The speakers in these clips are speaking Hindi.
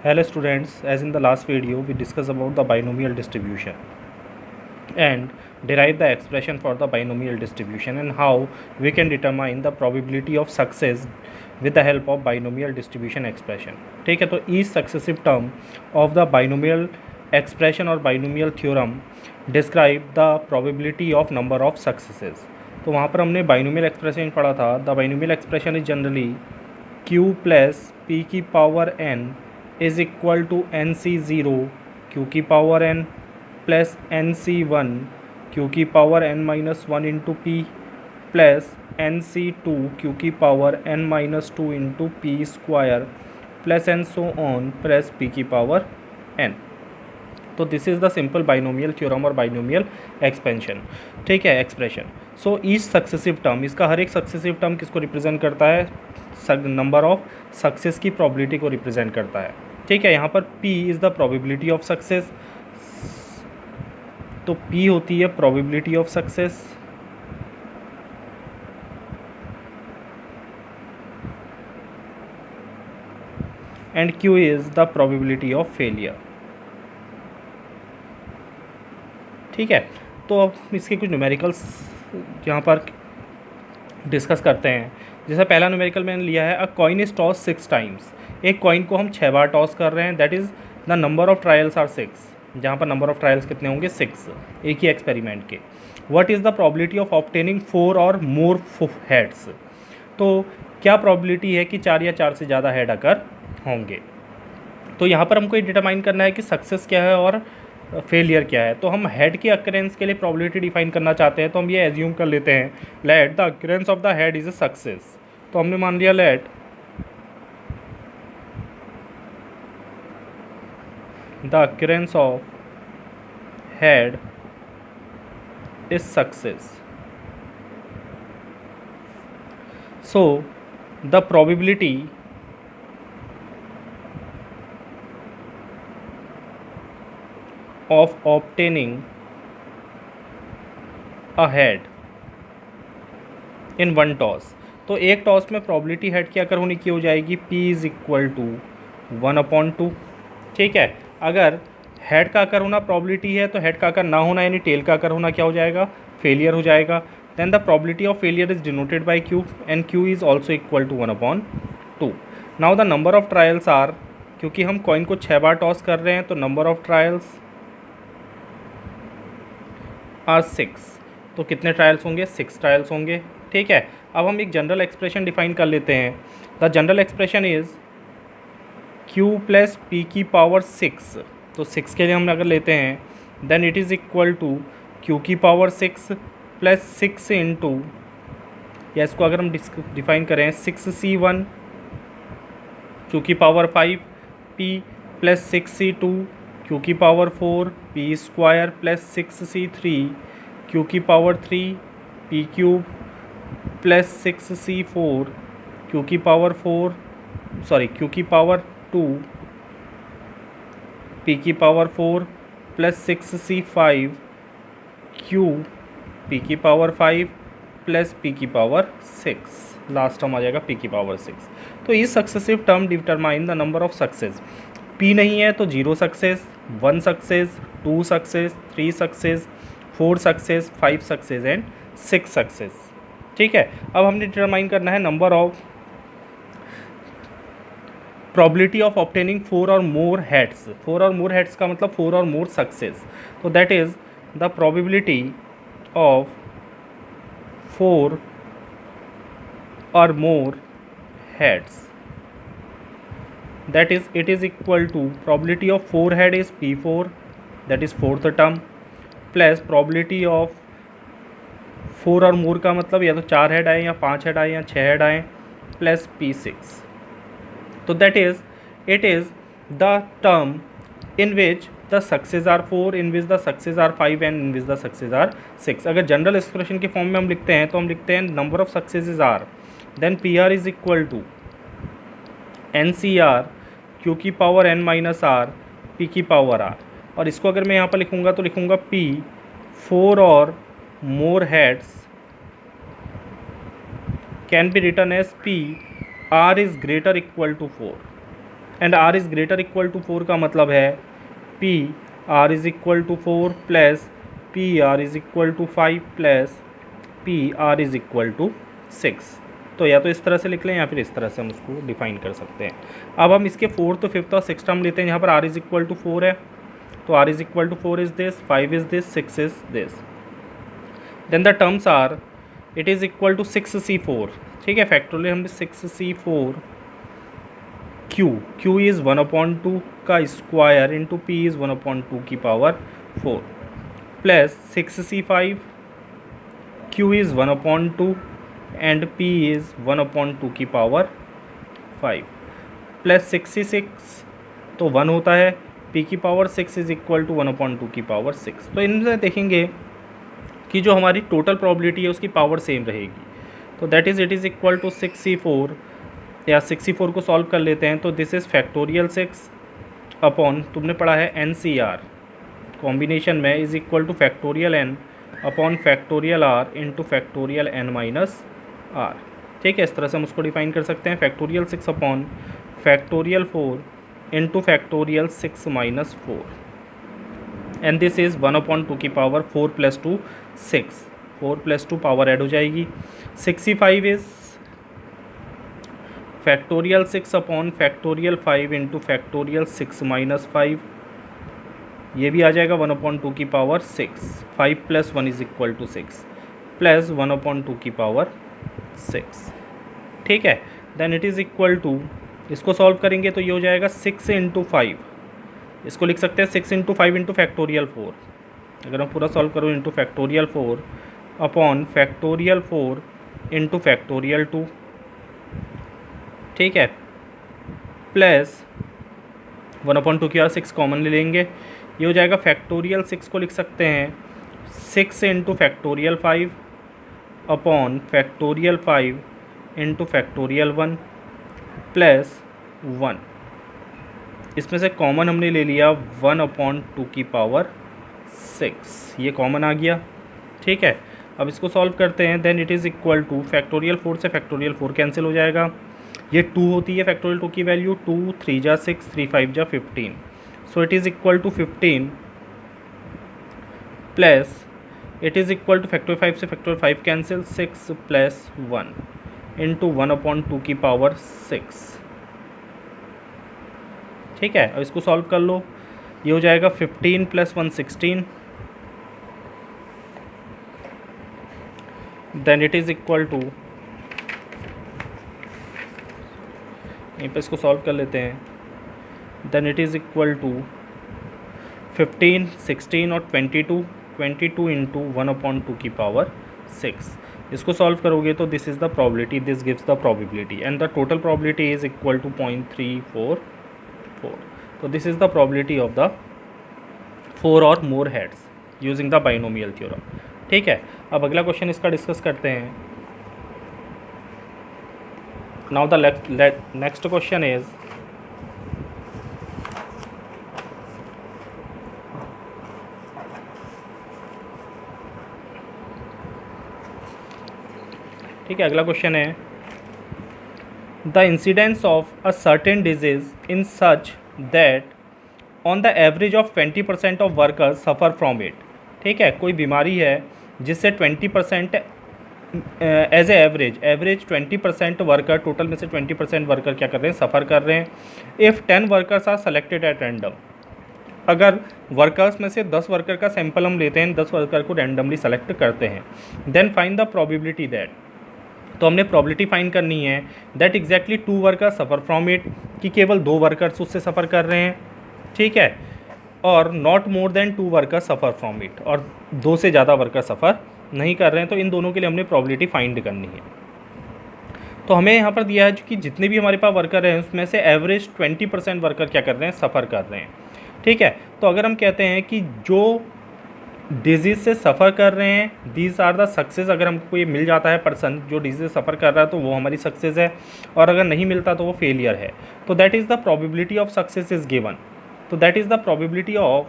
Hello students, as in the last video we discussed about the binomial distribution and derive the expression for the binomial distribution and how we can determine the probability of success with the help of binomial distribution expression. ठीक है, तो each successive term of the binomial expression or binomial theorem describe the probability of number of successes. तो वहाँ पर हमने binomial expression पढ़ा था. The binomial expression is generally q plus p की power n is equal to n C zero q की power n plus n C one q की power n minus one into p plus n C two q की power n minus two into p square plus n so on plus p की पावर n. तो this is the simple binomial theorem और बाइनोमियल एक्सपेंशन. ठीक है, expression. So each successive term, इसका हर एक सक्सेसिव टर्म किसको रिप्रेजेंट करता है? नंबर ऑफ सक्सेस की प्रोबेबिलिटी को रिप्रेजेंट करता है. ठीक है, यहाँ पर P is the probability of success. तो P होती है probability of success and Q is the probability of failure. ठीक है, तो अब इसके कुछ न्यूमेरिकल्स यहाँ पर डिस्कस करते हैं. जैसे पहला न्यूमेरिकल मैंने लिया है, a coin is toss 6 times. एक कॉइन को हम 6 बार टॉस कर रहे हैं, that is the number of trials are 6. जहाँ पर नंबर ऑफ ट्रायल्स कितने होंगे? 6, एक ही एक्सपेरिमेंट के. What is the probability of obtaining 4 और मोर हेड्स. तो क्या प्रोबेबिलिटी है कि 4 या 4 से ज़्यादा हेड अगर होंगे. तो यहाँ पर हमको ये डिटरमाइन करना है कि सक्सेस क्या है और फेलियर क्या है. तो हम हेड के अक्रेंस के लिए प्रोबेबिलिटी डिफाइन करना चाहते हैं, तो हम ये एज्यूम कर लेते हैं, let the occurrence of the head is a success. तो हमने मान लिया let the occurrence of head is success. So the probability of obtaining a head in one toss. तो एक टॉस में प्रोबेबिलिटी हेड की अगर होने की हो जाएगी P इज़ इक्वल टू 1/2. ठीक है, अगर हेड का आकर होना प्रोबेबिलिटी है तो हेड का आकर ना होना यानी टेल का आकर होना क्या हो जाएगा? फेलियर हो जाएगा. Then the probability of failure is denoted by Q and Q is also equal to 1/2. Now the number of trials are, क्योंकि हम कॉइन को 6 बार टॉस कर रहे हैं तो नंबर ऑफ ट्रायल्स आर 6. तो कितने ट्रायल्स होंगे? 6 ट्रायल्स होंगे. ठीक है, अब हम एक जनरल एक्सप्रेशन डिफाइन कर लेते हैं. The general expression is Q plus P की पावर 6. तो 6 के लिए हम अगर लेते हैं then it is equal to Q की पावर 6 प्लस 6 इंटू, या इसको अगर हम डिफाइन करें 6C1 Q की power 5 P plus 6C2 Q की power 4 P square plus 6C3 Q की power 3 P cube plus 6C4 Q की पावर 4 Q की पावर 2 P की power 4 plus 6C5 Q P की पावर 5 प्लस P की पावर 6. लास्ट टर्म आ जाएगा P की पावर 6. तो ये successive term determine the number of success. P नहीं है तो 0 success, 1 success, 2 success, 3 success, 4 success, 5 success and 6 success. ठीक है, अब हमने डिटरमाइन करना है number of probability of obtaining 4 और मोर हेड्स. 4 और मोर हेड्स का मतलब 4 और मोर सक्सेस. तो that is the probability of 4 और more heads, that is it is equal to probability of 4 head is P4, that is fourth term, plus probability of 4 और मोर का मतलब या तो 4 हेड आए या 5 हेड आए या 6 हेड आए प्लस P6. तो that is it is the term in which the success are 4, in which the success are 5 and in which the success are 6. अगर जनरल एक्सप्रेशन के फॉर्म में हम लिखते हैं तो हम लिखते हैं number of success are, then PR is equal to NCR Q की power n minus R P की पावर R. और इसको अगर मैं यहाँ पर लिखूँगा तो लिखूँगा P 4 और more heads can be written as P R is greater equal to 4. And R is greater equal to 4 का मतलब है P R is equal to 4 plus P R is equal to 5 plus P R is equal to 6। तो या तो इस तरह से लिख लें या फिर इस तरह से हम उसको डिफाइन कर सकते हैं। अब हम इसके 4th, 5th और 6th टर्म लेते हैं। यहाँ पर आर इज़ इक्वल टू 4 है, तो R is equal to 4 is this, 5 is this, 6 is this. Then the terms are it is equal to 6c4। ठीक है, फैक्टोरियल हमने 6c4 क्यू इज़ 1/2 का स्क्वायर इंटू पी इज़ 1/2 की power 4 plus 6c5 q is 1/2 and p is 1/2 की पावर 5 प्लस 66 तो 1 होता है, p की पावर 6 इज इक्वल टू 1/2 की पावर 6। तो इनसे देखेंगे कि जो हमारी टोटल प्रोबेबिलिटी है उसकी पावर सेम रहेगी। तो that is it is equal to 6c4 या 6c4 को सॉल्व कर लेते हैं। तो दिस इज़ फैक्टोरियल 6 अपॉन, तुमने पढ़ा है NCR कॉम्बिनेशन में, is equal to factorial n upon factorial r into factorial n minus r। ठीक है, इस तरह से हम उसको डिफाइन कर सकते हैं। Factorial 6 upon factorial 4 into factorial 6 minus 4 and this is 1/2 की power 4 plus 2 6, 4 plus 2 power add हो जाएगी। 65 is factorial 6 upon factorial 5 into factorial 6 minus 5, ये भी आ जाएगा 1/2 की power 6, 5 plus 1 is equal to 6 plus 1/2 की पावर 6। ठीक है, then it is equal to, इसको सॉल्व करेंगे तो ये हो जाएगा 6 इंटू 5, इसको लिख सकते हैं 6 इंटू 5 इंटू फैक्टोरियल 4। अगर मैं पूरा सॉल्व करूँ into factorial 4 upon factorial 4 into factorial 2। ठीक है, प्लस 1/2 की और 6 कॉमन ले लेंगे, ये हो जाएगा फैक्टोरियल 6 को लिख सकते हैं 6 into factorial 5 upon factorial 5 into factorial 1 plus 1, इसमें से कॉमन हमने ले लिया 1/2 की पावर 6, ये कॉमन आ गया। ठीक है, अब इसको सॉल्व करते हैं। Then it is equal to factorial 4 से फैक्टोरियल 4 कैंसिल हो जाएगा, ये 2 होती है फैक्टोरियल 2 की वैल्यू, 2 3 जा 6, 3 5 जा 15, so it is equal to 15 plus it is equal to factorial 5 से फैक्टोरियल 5 कैंसिल, 6 प्लस 1 इंटू 1/2 की पावर 6। ठीक है, अब इसको सॉल्व कर लो, ये हो जाएगा 15 plus 1 16, then it is equal to, यहीं पर इसको सॉल्व कर लेते हैं। Then it is equal to 15 16 और 22 इंटू 1/2 की पावर 6। इसको सॉल्व करोगे तो this is the probability, this gives the probability and the total probability is equal to 0.344। तो this is the probability of the 4 और more heads using the binomial theorem. ठीक है, अब अगला क्वेश्चन इसका डिस्कस करते हैं। Now the next question is, ठीक है, अगला क्वेश्चन है the incidence of a certain disease in such that on the average of 20% of workers suffer from it. ठीक है, कोई बीमारी है जिससे 20% as a average 20% worker, total में से 20% वर्कर क्या कर रहे हैं, सफ़र कर रहे हैं। If 10 workers are selected at random, अगर वर्कर्स में से 10 वर्कर का सैंपल हम लेते हैं, 10 वर्कर को रैंडमली सेलेक्ट करते हैं, then find the probability that, तो हमने प्रोबेबिलिटी फाइंड करनी है that exactly 2 worker suffer from it, कि केवल 2 वर्कर्स उससे सफ़र कर रहे हैं। ठीक है, और not more than 2 worker suffer from it, और 2 से ज़्यादा वर्कर सफ़र नहीं कर रहे हैं। तो इन दोनों के लिए हमने प्रोबेबिलिटी फाइंड करनी है। तो हमें यहाँ पर दिया है कि जितने भी हमारे पास वर्कर हैं उसमें से एवरेज 20% वर्कर क्या कर रहे हैं, सफ़र कर रहे हैं। ठीक है, तो अगर हम कहते हैं कि जो डिजीज़ से सफ़र कर रहे हैं, दीज आर द सक्सेस, अगर हमको ये मिल जाता है पर्सन जो डिजीज़ से सफ़र कर रहा है तो वो हमारी सक्सेस है, और अगर नहीं मिलता तो वो फेलियर है। तो that is the probability of success is given. तो that is the probability of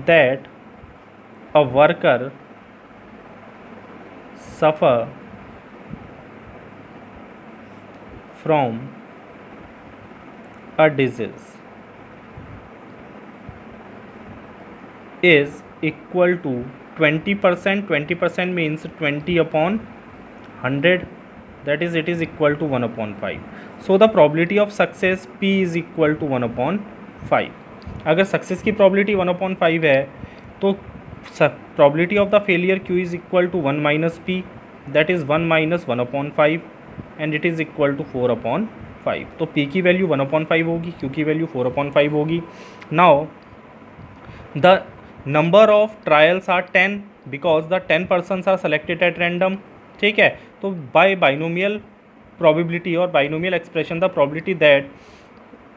that a worker suffer from a disease is equal to 20%. 20% means 20 upon 100, that is it is equal to 1 upon 5. So the probability of success P is equal to 1 upon 5. अगर सक्सेस की probability 1 upon 5 है तो probability of the failure Q is equal to 1 minus P, that is 1 minus 1 upon 5 and it is equal to 4 upon 5. तो P की वैल्यू 1 upon 5 होगी, Q की वैल्यू 4 upon 5 होगी. Now the number of trials are 10 because the 10 persons are selected at random. ठीक है, तो बाय बाइनोमियल प्रोबेबिलिटी और binomial expression the probability that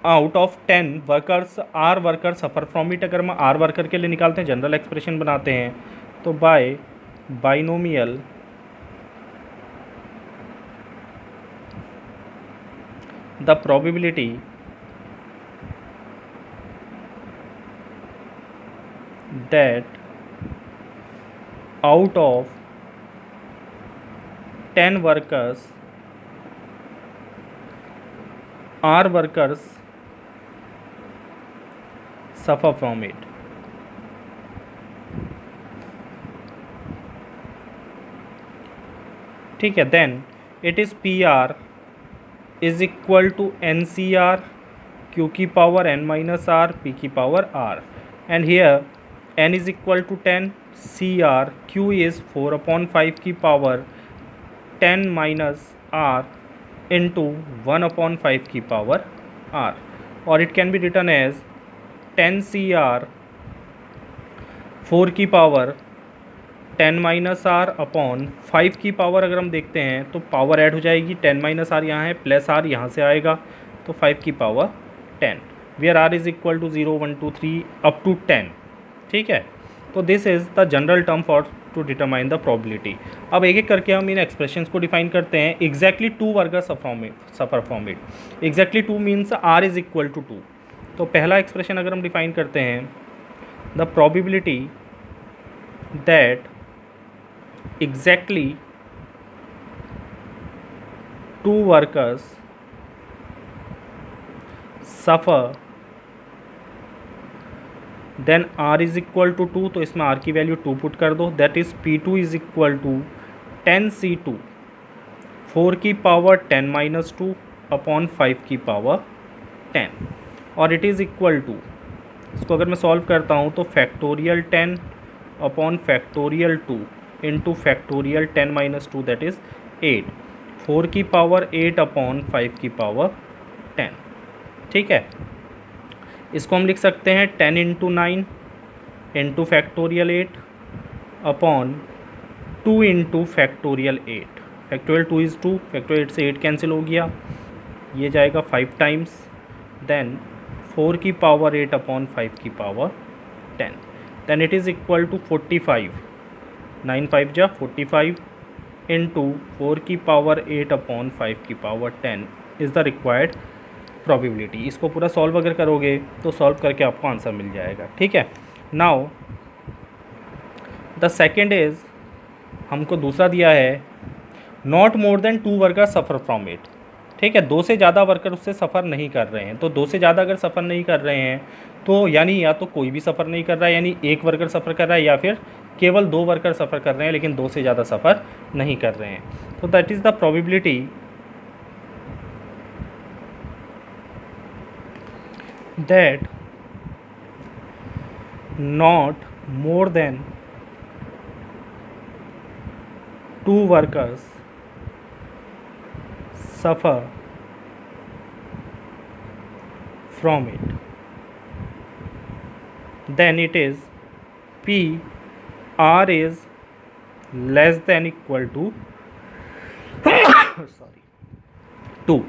out of 10 workers are worker suffer from it, अगर हम आर वर्कर के लिए निकालते हैं, जनरल एक्सप्रेशन बनाते हैं, तो by binomial the probability that out of 10 workers R workers suffer from it. ठीक है, then it is PR is equal to NCR Q की power n minus R P की power R, and here n is equal to 10, CR Q is 4 upon 5 की power 10 minus R into 1 upon 5 की power R, और it can be written as 10 CR 4 की power 10 minus R upon 5 की power. अगर हम देखते हैं तो पावर ऐड हो जाएगी, 10 माइनस आर यहाँ है, प्लस आर यहाँ से आएगा, तो 5 की power 10, where R is equal to 0 1 2 3 up to 10. ठीक है, तो this is the general term for to determine the probability. अब एक एक करके हम इन एक्सप्रेशंस को डिफाइन करते हैं. Exactly 2 worker suffer from it. Exactly 2 means R is equal to 2. तो पहला एक्सप्रेशन अगर हम डिफाइन करते हैं, the probability that exactly 2 workers suffer then R is equal to 2, तो इसमें R की वैल्यू 2 पुट कर दो, that is P2 is equal to 10C2 4 की पावर 10 माइनस 2 अपॉन 5 की पावर 10, और इट इज़ इक्वल टू, इसको अगर मैं सॉल्व करता हूँ तो factorial 10 upon factorial 2 into factorial 10 minus 2 that is 8, 4 की पावर 8 अपॉन 5 की पावर 10. ठीक है, इसको हम लिख सकते हैं 10 into 9 into factorial 8 upon 2 into factorial 8. Factorial 2 is 2, factorial 8 से 8 कैंसिल हो गया, ये जाएगा 5 टाइम्स, देन 4 की पावर 8 अपॉन 5 की power 10, then it is equal to 45, 9 5 जा 45 इंटू 4 की पावर 8 अपॉन 5 की power 10 is the required probability. इसको पूरा सॉल्व अगर करोगे तो सॉल्व करके आपको आंसर मिल जाएगा. ठीक है, नाउ द सेकेंड इज़, हमको दूसरा दिया है not more than 2 worker suffer from it. ठीक है, 2 से ज़्यादा वर्कर उससे सफ़र नहीं कर रहे हैं. तो 2 से ज़्यादा अगर सफ़र नहीं कर रहे हैं तो यानी या तो कोई भी सफ़र नहीं कर रहा है, यानी एक वर्कर सफ़र कर रहा है, या फिर केवल 2 वर्कर सफ़र कर रहे हैं लेकिन 2 से ज़्यादा सफ़र नहीं कर रहे हैं. तो that is the probability that not more than 2 workers suffer from it, then it is P R is less than equal to 2.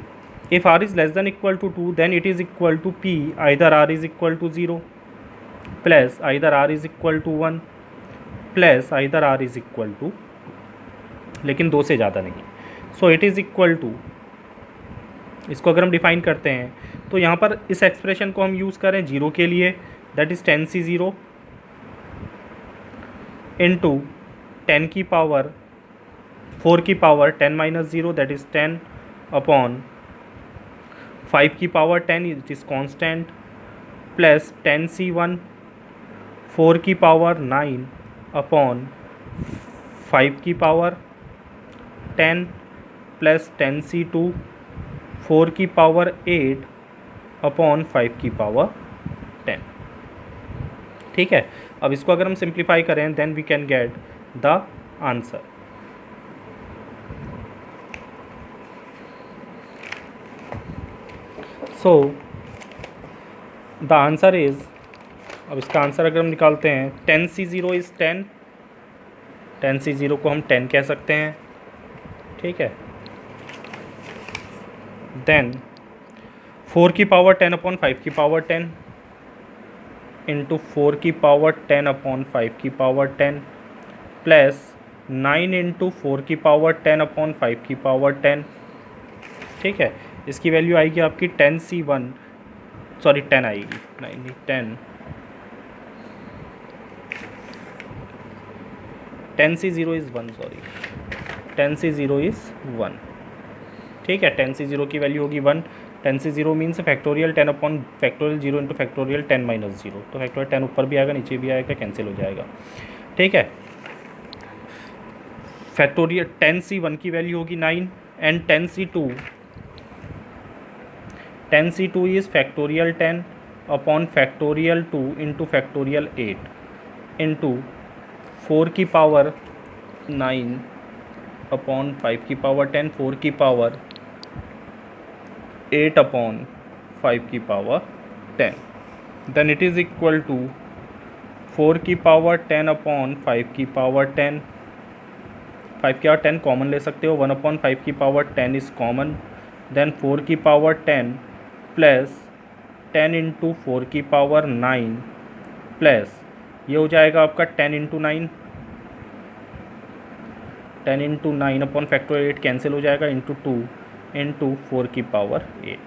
If R is less than equal to 2, then it is equal to P, either R is equal to 0 plus either R is equal to 1 plus either R is equal to, लेकिन 2 से ज़्यादा नहीं. So it is equal to, इसको अगर हम डिफाइन करते हैं तो यहाँ पर इस एक्सप्रेशन को हम यूज़ करें 0 के लिए, दैट इज़ 10C0 इंटू 10 की पावर 4 की power 10 minus 0 that is 10 upon 5 की power 10 it is constant plus 10c1 4 की पावर 9 अपॉन 5 की पावर 10 प्लस 10c2 4 की पावर 8 अपॉन 5 की पावर 10। ठीक है, अब इसको अगर हम सिंप्लीफाई करें then we can get the answer. So the answer is, अब इसका आंसर अगर हम निकालते हैं 10c0 इज़ 10, 10c0 को हम 10 कह सकते हैं। ठीक है, देन 4 की पावर 10 अपॉन 5 की पावर 10 इंटू 4 की पावर 10 अपॉन 5 की पावर 10 प्लस 9 इंटू 4 की पावर 10 अपॉन 5 की पावर 10। ठीक है, इसकी वैल्यू आएगी आपकी 10c1, सॉरी 10 आएगी, नहीं 10c0 is 1, sorry 10c0 is 1। ठीक है, 10c0 की वैल्यू होगी 1। 10c0 means factorial 10 upon factorial 0 into factorial 10 minus 0, तो फैक्टोरियल 10 ऊपर भी आएगा नीचे भी आएगा, कैंसिल हो जाएगा। ठीक है, फैक्टोरियल 10c1 की वैल्यू होगी 9 and 10c2 is factorial 10 upon factorial 2 into factorial 8 into 4 की पावर 9 अपॉन 5 की पावर 10, 4 की पावर 8 अपॉन 5 की power 10, then it is equal to 4 की पावर 10 अपॉन 5 की पावर 10, 5 की पावर 10 कॉमन ले सकते हो, 1 अपॉन 5 की पावर 10 इज़ कॉमन, देन 4 की पावर 10 प्लस 10 इंटू 4 की पावर 9 प्लस ये हो जाएगा आपका 10 into 9, 10 into 9 upon factorial 8 cancel हो जाएगा, इंटू 2 इंटू 4 की पावर 8।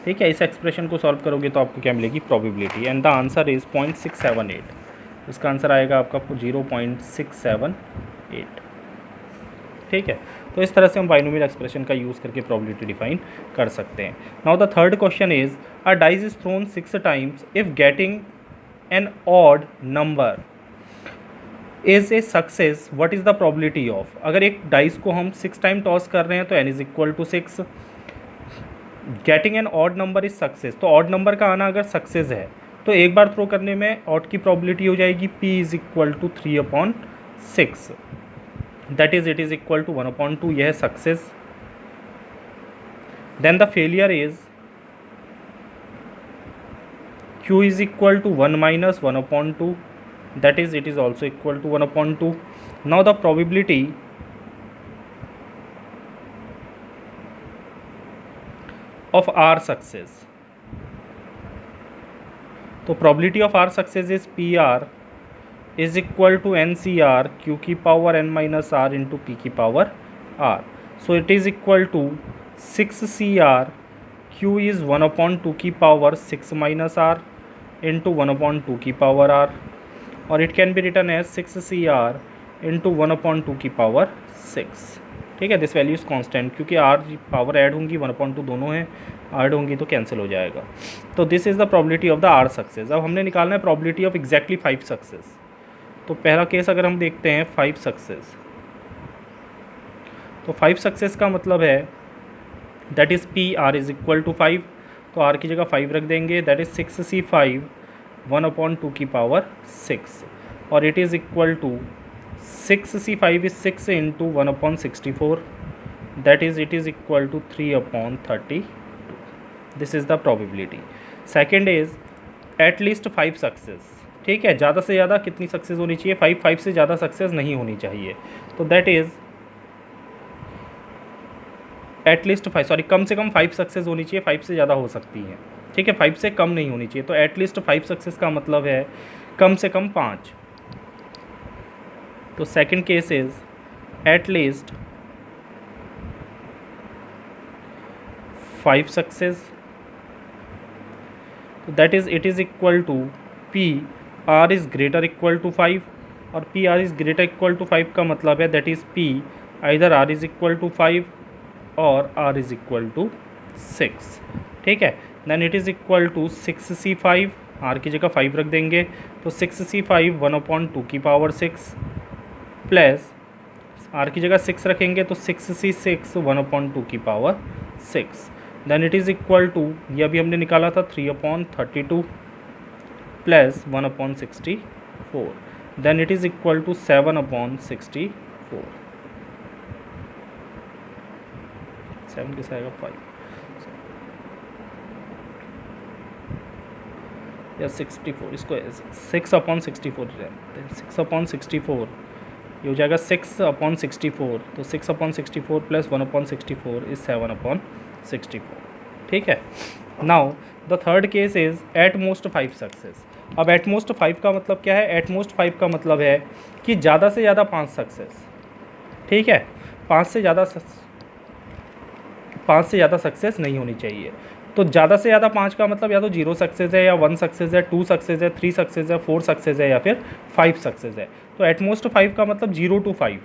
ठीक है, इस एक्सप्रेशन को सॉल्व करोगे तो आपको क्या मिलेगी, probability, and the answer is 0.678। इसका आंसर आएगा आपका 0.678। ठीक है, तो इस तरह से हम बाइनोमियल एक्सप्रेशन का यूज़ करके प्रोबेबिलिटी डिफाइन कर सकते हैं। Now the third question is a dice is throne 6 times if getting an odd number is a success, what is the probability of. अगर एक डाइस को हम 6 टाइम टॉस कर रहे हैं तो n is equal to 6, getting an odd number is success, तो ऑड नंबर का आना अगर सक्सेस है तो एक बार थ्रो करने में ऑड की प्रोबेबिलिटी हो जाएगी p is equal to 3 upon 6, that is it is equal to 1 upon 2, यह है success. Then the failure is q is equal to 1 minus 1 upon 2, that is it is also equal to 1 upon 2. Now the probability of R success, तो probability of R success is PR is equal to NCR Q की power n minus R into P की power R. So it is equal to 6CR, Q is 1 upon 2 की power 6 minus R into 1 upon 2 की power R, और it can be written as 6CR into 1 upon 2 की पावर 6। ठीक है, दिस वैल्यू इज़ कॉन्स्टेंट, क्योंकि R पावर ऐड होंगी 1 अपॉन 2 दोनों हैं, ऐड होंगी तो कैंसिल हो जाएगा। तो this is the probability of the R success. अब हमने निकालना है प्रोबेबिलिटी ऑफ एग्जैक्टली 5 सक्सेस। तो पहला केस अगर हम देखते हैं 5 सक्सेस, तो 5 सक्सेस का मतलब है that is PR is equal to 5, तो R की जगह 5 रख देंगे, दैट इज़ 6C5 1 अपॉन 2 की पावर 6, और it is equal to 6C5 is 6 into 1 upon 64, that is it is equal to 3 upon 32। This is the probability. Second is at least 5 success. ठीक है, ज़्यादा से ज़्यादा कितनी सक्सेस होनी चाहिए, 5 से ज़्यादा सक्सेस नहीं होनी चाहिए, तो that is at least 5, sorry कम से कम 5 सक्सेस होनी चाहिए, 5 से ज़्यादा हो सकती हैं। ठीक है, 5 से कम नहीं होनी चाहिए, तो एट लीस्ट 5 सक्सेस का मतलब है कम से कम 5। तो second case is at least 5 success, तो that is it is equal to PR is greater equal to 5, और PR is greater equal to 5 का मतलब है that is P either r is equal to 5 और r इज इक्वल टू 6, ठीक है। Then it is equal to 6c5, r की जगह 5 रख देंगे तो 6c5 1/2 की पावर 6 प्लस r की जगह 6 रखेंगे तो 6c6 1/2 की power 6। Then it is equal to, ये अभी हमने निकाला था 3/32 plus 1/64। Then it is equal to 7/64। 7 किस आएगा 5 या 64, इसको 6/64 6/64 ये हो जाएगा 6/64, तो 6/64 प्लस 1/64 इज 7/64, ठीक है। Now the third case is at most 5 success. अब एट मोस्ट 5 का मतलब क्या है? एट मोस्ट 5 का मतलब है कि ज़्यादा से ज़्यादा 5 सक्सेस, ठीक है। 5 से ज़्यादा सक्सेस नहीं होनी चाहिए। तो ज़्यादा से ज़्यादा 5 का मतलब या तो 0 सक्सेस है, या 1 सक्सेस है, 2 सक्सेस है, 3 सक्सेस है, 4 सक्सेस है, या फिर 5 सक्सेस है। तो एटमोस्ट 5 का मतलब 0 to 5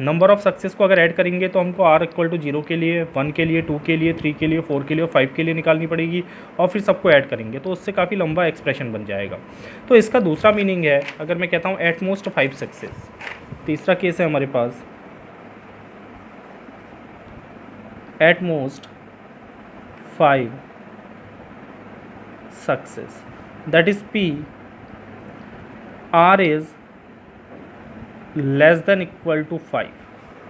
नंबर ऑफ सक्सेस को अगर ऐड करेंगे तो हमको r इक्वल टू 0 के लिए, 1 के लिए, 2 के लिए, 3 के लिए, 4 के लिए और 5 के लिए निकालनी पड़ेगी, और फिर सबको ऐड करेंगे तो उससे काफ़ी लंबा एक्सप्रेशन बन जाएगा। तो इसका दूसरा मीनिंग है, अगर मैं कहता हूँ एटमोस्ट 5 सक्सेस, तीसरा केस है हमारे पास at most 5 success, that is p r is less than equal to 5।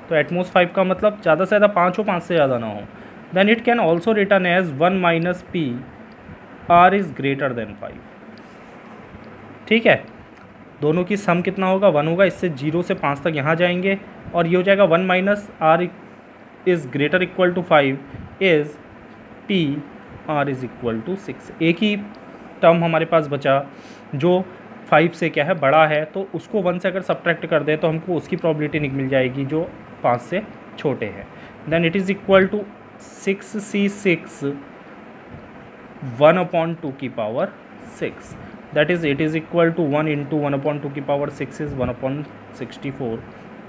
तो एटमोस्ट 5 का मतलब ज़्यादा से ज़्यादा 5 हो, 5 से ज़्यादा ना हो। Then it can also written as 1 minus p r is greater than 5, ठीक है। दोनों की सम कितना होगा? 1 होगा। इससे 0 से 5 तक यहाँ जाएंगे और ये हो जाएगा 1 minus r is greater equal to 5 is p r is equal to 6। एक ही टर्म हमारे पास बचा जो 5 से क्या है बड़ा है, तो उसको 1 से अगर सब्ट्रैक्ट कर दें तो हमको उसकी प्रोबेबिलिटी मिल जाएगी जो 5 से छोटे हैं। Then it is equal to 6c6 1/2 की power 6, that is it is equal to 1 into 1/2 की power 6 is 1/64।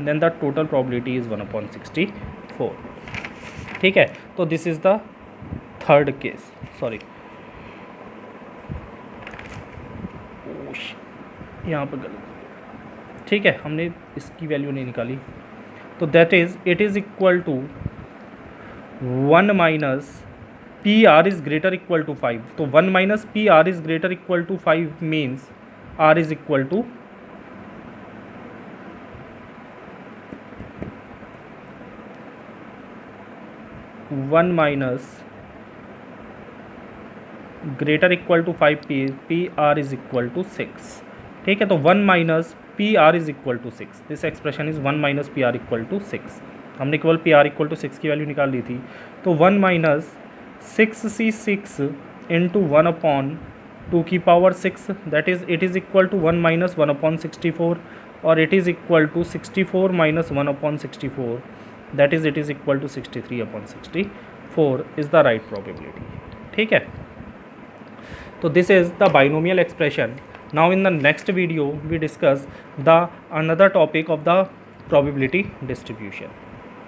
Then the total probability is 1/64, ठीक है। तो this is the third case, sorry यहाँ पर गलत, ठीक है, हमने इसकी वैल्यू नहीं निकाली। तो that is it is equal to 1 minus P R is greater equal to 5। तो 1 minus P R is greater equal to 5 means R is equal to 1 minus greater equal to 5 P R is equal to 6, ठीक है। तो 1 minus P R is equal to 6, this expression is 1 minus P R equal to 6। हमने केवल पी आर इक्वल टू 6 की वैल्यू निकाल ली थी। तो 1 माइनस 6c6 इंटू 1/2 की power 6, that is it is equal to 1 minus 1/64, और it is equal to 64 minus 1/64, that is it is equal to 63/64 is the right probability, ठीक है। So this is the binomial expression. Now in the next video we discuss the another topic of the probability distribution.